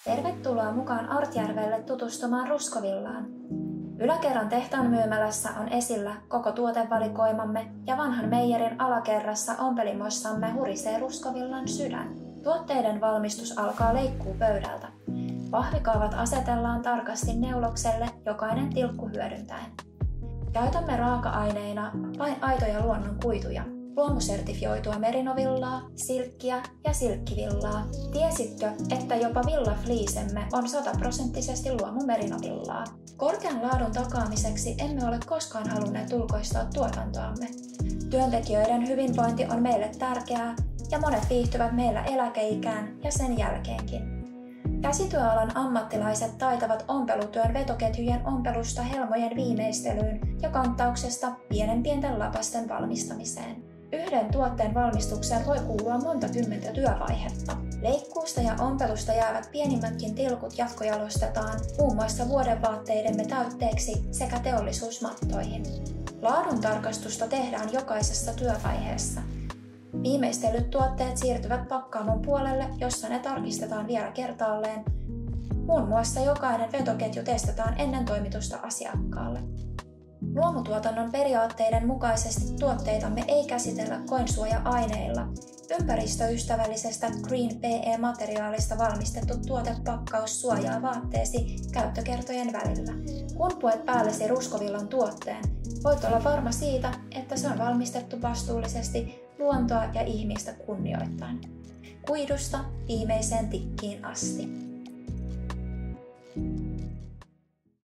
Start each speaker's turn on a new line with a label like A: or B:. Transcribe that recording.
A: Tervetuloa mukaan Artjärvelle tutustumaan Ruskovillaan. Yläkerran tehtaan myymälässä on esillä koko tuotevalikoimamme ja vanhan meijerin alakerrassa ompelimoissamme hurisee Ruskovillan sydän. Tuotteiden valmistus alkaa leikkuupöydältä. Pahvikaavat asetellaan tarkasti neulokselle jokainen tilkku hyödyntäen. Käytämme raaka-aineina vain aitoja luonnon kuituja, luomusertifioitua merinovillaa, silkkiä ja silkkivillaa. Tiesitkö, että jopa villafliisemme on 100% luomumerinovillaa? Korkean laadun takaamiseksi emme ole koskaan halunneet ulkoistaa tuotantoamme. Työntekijöiden hyvinvointi on meille tärkeää ja monet viihtyvät meillä eläkeikään ja sen jälkeenkin. Käsityöalan ammattilaiset taitavat ompelutyön vetoketjujen ompelusta helmojen viimeistelyyn ja kanttauksesta pienten lapasten valmistamiseen. Yhden tuotteen valmistukseen voi kuulua monta kymmentä työvaihetta. Leikkuusta ja ompelusta jäävät pienimmätkin tilkut jatkojalostetaan muun muassa vuodenvaatteidemme täytteeksi sekä teollisuusmattoihin. Laadun tarkastusta tehdään jokaisessa työvaiheessa. Viimeistellyt tuotteet siirtyvät pakkaamon puolelle, jossa ne tarkistetaan vielä kertaalleen. Muun muassa jokainen vetoketju testataan ennen toimitusta asiakkaalle. Luomutuotannon periaatteiden mukaisesti tuotteitamme ei käsitellä koinsuoja-aineilla. Ympäristöystävällisestä Green PE-materiaalista valmistettu tuotepakkaus suojaa vaatteesi käyttökertojen välillä. Kun puet päällesi Ruskovillan tuotteen, voit olla varma siitä, että se on valmistettu vastuullisesti luontoa ja ihmistä kunnioittaen. Kuidusta viimeiseen tikkiin asti.